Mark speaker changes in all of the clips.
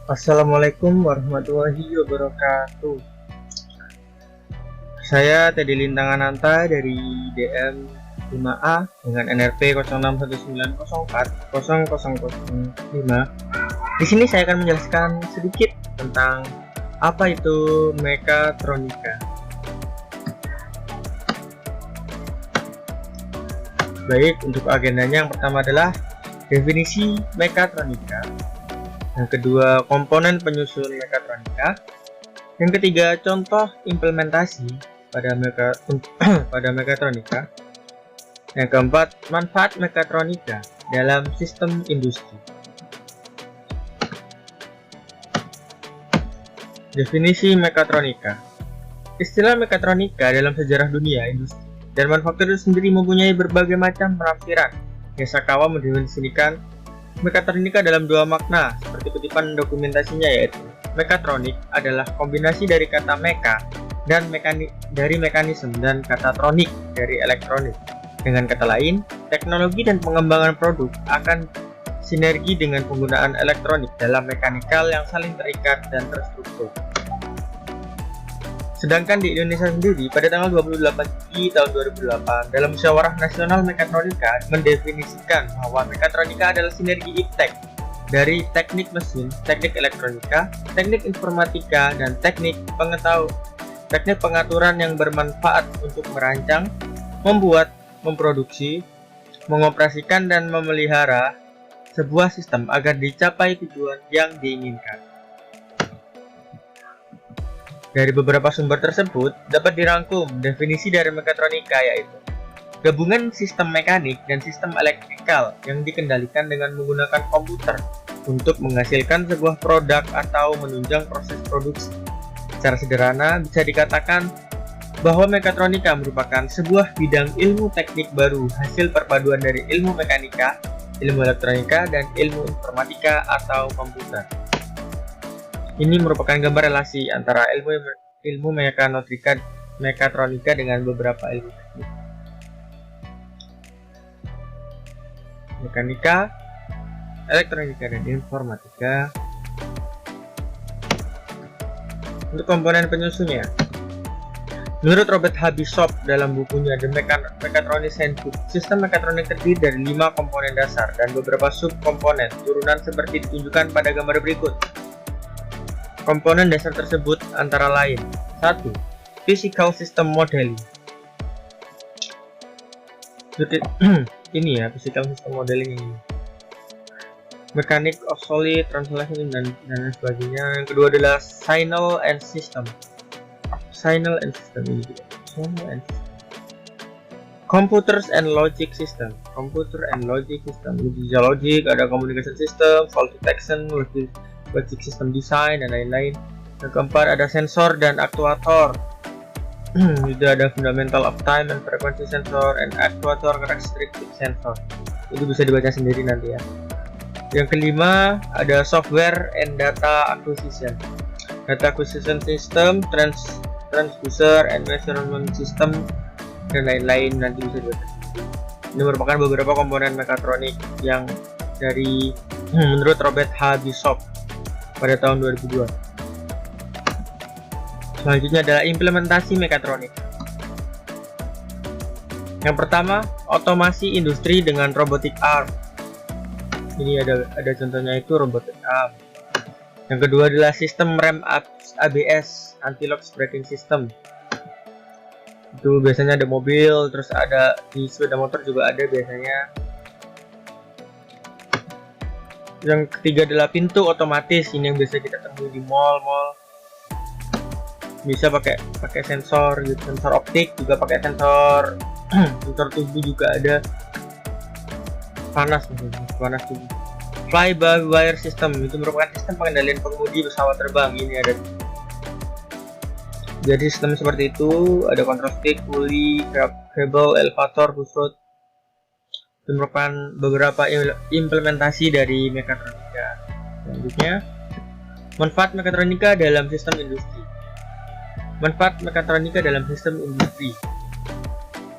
Speaker 1: Assalamualaikum warahmatullahi wabarakatuh. Saya Teddy Lintangananta dari DM 5A dengan NRP 0619040005. Di sini saya akan menjelaskan sedikit tentang apa itu mekatronika. Baik, untuk agendanya yang pertama adalah definisi mekatronika. Yang kedua, komponen penyusun mekatronika. Yang ketiga, contoh implementasi pada mekatronika. Yang keempat, manfaat mekatronika dalam sistem industri. Definisi mekatronika. Istilah mekatronika dalam sejarah dunia industri dan manufaktur itu sendiri mempunyai berbagai macam penafsiran. Yasakawa mendefinisikan mekatronika dalam dua makna seperti kutipan dokumentasinya, yaitu mekatronik adalah kombinasi dari kata meka dan dari mekanisme dan kata tronik dari elektronik. Dengan kata lain, teknologi dan pengembangan produk akan sinergi dengan penggunaan elektronik dalam mekanikal yang saling terikat dan terstruktur. Sedangkan di Indonesia sendiri, pada tanggal 28 Juli tahun 2008, dalam Musyawarah Nasional Mekatronika mendefinisikan bahwa mekatronika adalah sinergi iptek dari teknik mesin, teknik elektronika, teknik informatika, dan teknik pengaturan yang bermanfaat untuk merancang, membuat, memproduksi, mengoperasikan, dan memelihara sebuah sistem agar dicapai tujuan yang diinginkan. Dari beberapa sumber tersebut dapat dirangkum definisi dari mekatronika, yaitu gabungan sistem mekanik dan sistem elektrikal yang dikendalikan dengan menggunakan komputer untuk menghasilkan sebuah produk atau menunjang proses produksi. Secara sederhana bisa dikatakan bahwa mekatronika merupakan sebuah bidang ilmu teknik baru hasil perpaduan dari ilmu mekanika, ilmu elektronika, dan ilmu informatika atau komputer. Ini merupakan gambar relasi antara ilmu mekatronika dengan beberapa ilmu teknik. Mekanika, elektronika, dan informatika. Untuk komponen penyusunnya, menurut Robert H. Bishop dalam bukunya The Mechatronics Handbook, sistem mekatronik terdiri dari 5 komponen dasar dan beberapa subkomponen turunan seperti ditunjukkan pada gambar berikut. Komponen dasar tersebut antara lain: 1. Physical System Modeling. Ini ya, Physical System Modeling ini. Mechanics of Solid, Translation, dan sebagainya. Yang kedua adalah Signal and System. Signal and System ini juga. Computers and Logic System. Computer and Logic System. Bisa logic, ada communication system, fault detection, logic system design, dan lain-lain. Yang keempat ada sensor dan aktuator. Juga ada fundamental of time and frequency sensor and actuator restrictive sensor. Itu bisa dibaca sendiri nanti ya. Yang kelima ada software and data acquisition. Data acquisition system, transducer and measurement system, dan lain-lain nanti bisa dibaca sendiri. Ini merupakan beberapa komponen mekatronik yang dari menurut Robert H. Bishop pada tahun 2002. Selanjutnya adalah implementasi mekatronik. Yang pertama, otomasi industri dengan robotic arm. Ini ada contohnya, itu robotic arm. Yang kedua adalah sistem rem ABS, anti-lock braking system. Itu biasanya ada mobil, terus ada di sepeda motor juga ada biasanya. Yang ketiga adalah pintu otomatis. Ini yang biasa kita temui di mall. Bisa pakai sensor gitu, sensor optik, juga pakai sensor tubuh juga ada. Panas tubuh. Fly by wire system itu merupakan sistem pengendalian pengemudi pesawat terbang. Ini ada. Jadi sistem seperti itu, ada control stick, pulley, cable, elevator, push rod. Itu merupakan beberapa implementasi dari mekatronika. Selanjutnya, manfaat mekatronika dalam sistem industri. Manfaat mekatronika dalam sistem industri.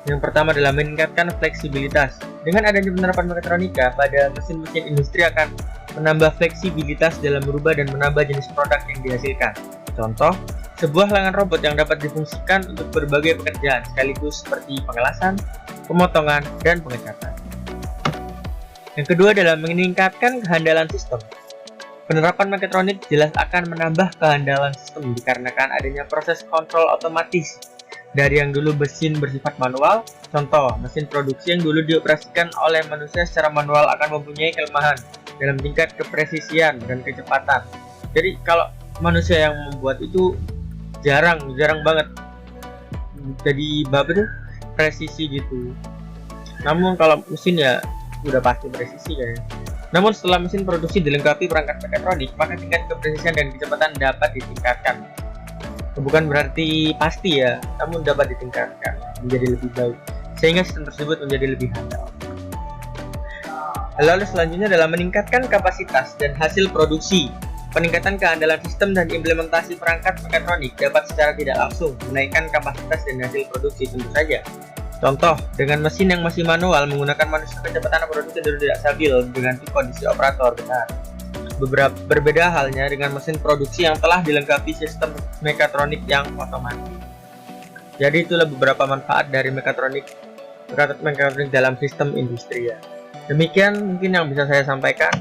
Speaker 1: Yang pertama adalah meningkatkan fleksibilitas. Dengan adanya penerapan mekatronika pada mesin-mesin industri akan menambah fleksibilitas dalam merubah dan menambah jenis produk yang dihasilkan. Contoh, sebuah lengan robot yang dapat difungsikan untuk berbagai pekerjaan sekaligus seperti pengelasan, pemotongan, dan pengecatan. Yang kedua adalah meningkatkan kehandalan sistem. Penerapan mekatronik jelas akan menambah kehandalan sistem dikarenakan adanya proses kontrol otomatis dari yang dulu mesin bersifat manual. Contoh, mesin produksi yang dulu dioperasikan oleh manusia secara manual akan mempunyai kelemahan dalam tingkat kepresisian dan kecepatan. Jadi kalau manusia yang membuat itu jarang banget jadi presisi gitu. Namun kalau mesin ya udah pasti presisi kayaknya. Namun setelah mesin produksi dilengkapi perangkat mekatronik, maka tingkat kepresisian dan kecepatan dapat ditingkatkan. Bukan berarti pasti ya, namun dapat ditingkatkan menjadi lebih baik, sehingga sistem tersebut menjadi lebih handal. Lalu selanjutnya adalah meningkatkan kapasitas dan hasil produksi. Peningkatan kehandalan sistem dan implementasi perangkat mekatronik dapat secara tidak langsung menaikkan kapasitas dan hasil produksi tentu saja. Contoh, dengan mesin yang masih manual menggunakan manusia, kecepatan produksi tidak stabil dengan kondisi operator benar. Berbeda halnya dengan mesin produksi yang telah dilengkapi sistem mekatronik yang otomatis. Jadi itulah beberapa manfaat dari mekatronik dalam sistem industri ya. Demikian mungkin yang bisa saya sampaikan.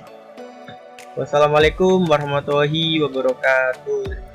Speaker 1: Wassalamualaikum warahmatullahi wabarakatuh.